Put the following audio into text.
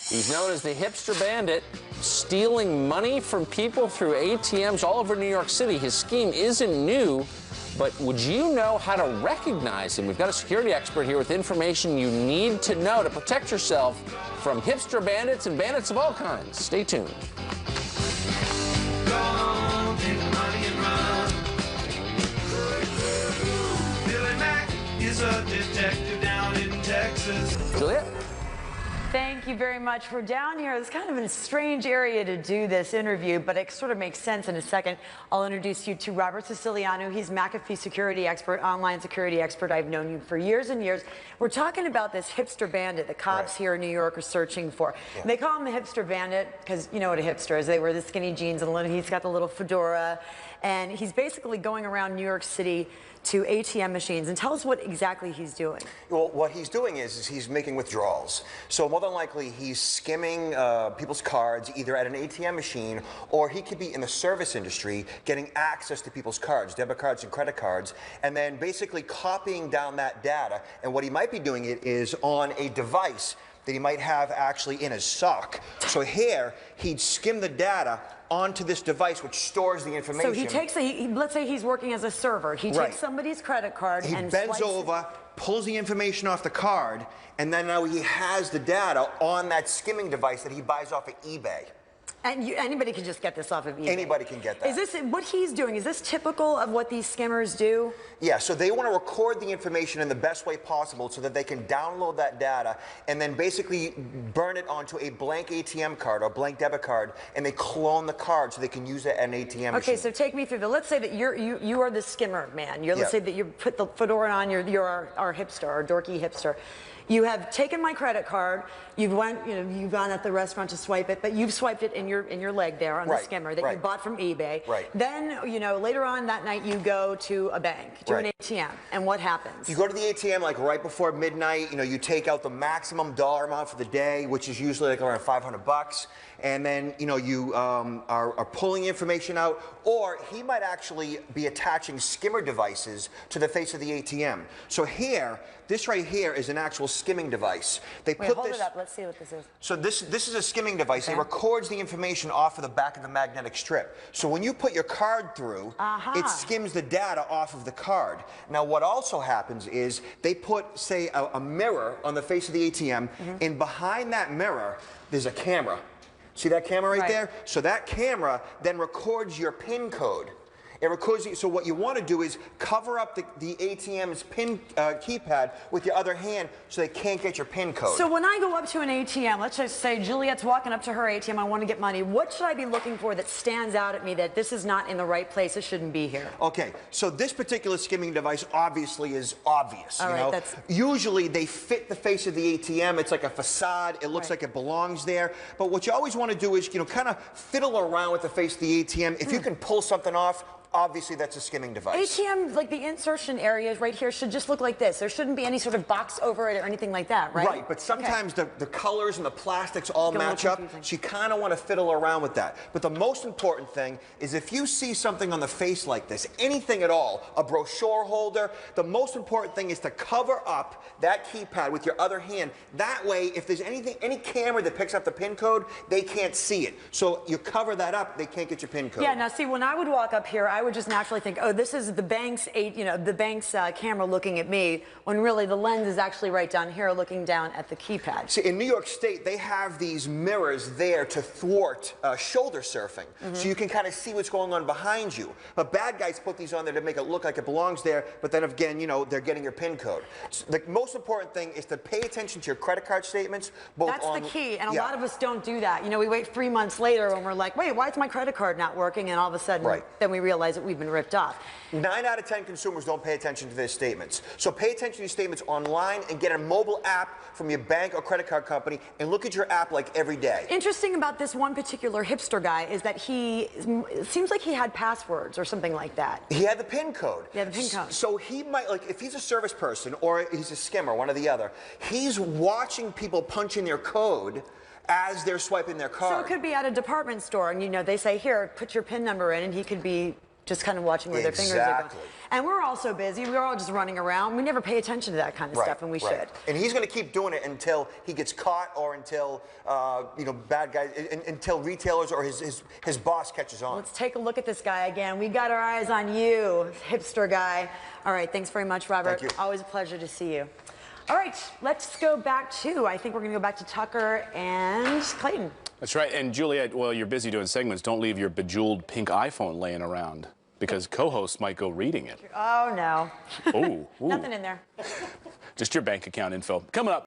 He's known as the hipster bandit, stealing money from people through ATMs all over New York City. His scheme isn't new, but would you know how to recognize him? We've got a security expert here with information you need to know to protect yourself from hipster bandits and bandits of all kinds. Stay tuned. Is a detective down in Texas. Juliet? Thank you very much. We're down here. It's kind of a strange area to do this interview, but it sort of makes sense in a second. I'll introduce you to Robert Siciliano. He's McAfee security expert, online security expert. I've known you for years and years. We're talking about this hipster bandit the cops here in New York are searching for. Yeah. They call him the hipster bandit because you know what a hipster is. They wear the skinny jeans and he's got the little fedora. And he's basically going around New York City to ATM machines. And tell us what exactly he's doing. Well, what he's doing is he's making withdrawals. So more than likely, he's skimming people's cards either at an ATM machine, or he could be in the service industry getting access to people's cards, debit cards and credit cards, and then basically copying down that data. And what he might be doing it is on a device that he might have actually in his sock. So here, he'd skim the data onto this device which stores the information. So he takes, let's say he's working as a server. He takes somebody's credit card and he bends over, pulls the information off the card, and then now he has the data on that skimming device that he buys off of eBay. And anybody can just get this off of eBay. Anybody can get that. Is this what he's doing? Is this typical of what these skimmers do? Yeah, so they want to record the information in the best way possible so that they can download that data and then basically burn it onto a blank ATM card or blank debit card, and they clone the card so they can use it at an ATM machine. Okay, so take me through let's say that you are the skimmer man. Let's say that you put the fedora on, you're our hipster, our dorky hipster. You have taken my credit card. You've gone at the restaurant to swipe it, but you've swiped it in your leg there on the skimmer that you bought from eBay. Right. Then later on that night you go to a bank, to an ATM, and what happens? You go to the ATM like right before midnight. You take out the maximum dollar amount for the day, which is usually like around $500, and then you are pulling information out. Or he might actually be attaching skimmer devices to the face of the ATM. So here, this right here is an actual skimming device. Hold it up. Let's see what this is. So this is a skimming device. It records the information off of the back of the magnetic strip. So when you put your card through, it skims the data off of the card. Now what also happens is they put, say, a mirror on the face of the ATM, and behind that mirror, there's a camera. See that camera right there? So that camera then records your PIN code. It records. So what you want to do is cover up the ATM's PIN keypad with your other hand so they can't get your PIN code. So when I go up to an ATM, let's just say Juliet's walking up to her ATM, I want to get money. What should I be looking for that stands out at me that this is not in the right place, it shouldn't be here? Okay, so this particular skimming device obviously is obvious. All right, usually they fit the face of the ATM. It's like a facade. It looks like it belongs there. But what you always want to do is kind of fiddle around with the face of the ATM. If you can pull something off, obviously that's a skimming device. ATM, like the insertion areas right here, should just look like this. There shouldn't be any sort of box over it or anything like that, right? Right, but sometimes the colors and the plastics all match up, so you kind of want to fiddle around with that. But the most important thing is if you see something on the face like this, anything at all, a brochure holder, the most important thing is to cover up that keypad with your other hand. That way, if there's any camera that picks up the PIN code, they can't see it. So you cover that up, they can't get your PIN code. Yeah, now see, when I would walk up here, I would just naturally think, oh, this is the bank's, camera looking at me, when really the lens is actually right down here looking down at the keypad. See, in New York State, they have these mirrors there to thwart shoulder surfing, so you can kind of see what's going on behind you. But bad guys put these on there to make it look like it belongs there, but then again, they're getting your PIN code. So the most important thing is to pay attention to your credit card statements. That's the key, and a lot of us don't do that. We wait 3 months later and we're like, wait, why is my credit card not working? And all of a sudden, then we realize that we've been ripped off. 9 out of 10 consumers don't pay attention to their statements. So pay attention to your statements online and get a mobile app from your bank or credit card company and look at your app like every day. Interesting about this one particular hipster guy is that it seems like he had passwords or something like that. He had the PIN code. Yeah, the PIN code. So he might, if he's a service person or he's a skimmer, one or the other, he's watching people punch in their code as they're swiping their card. So it could be at a department store, and you know, they say, here, put your PIN number in, and he could be just kind of watching where their fingers are going. And we're all so busy. We're all just running around. We never pay attention to that kind of stuff, and we should. And he's going to keep doing it until he gets caught, or until you know, bad guys, until retailers or his boss catches on. Let's take a look at this guy again. We got our eyes on you, hipster guy. All right, thanks very much, Robert. Thank you. Always a pleasure to see you. All right, let's go back to, I think we're going to go back to Tucker and Clayton. That's right. And Juliet, while you're busy doing segments, don't leave your bejeweled pink iPhone laying around, because co-hosts might go reading it. Oh, no. Ooh. Nothing in there. Just your bank account info. Coming up.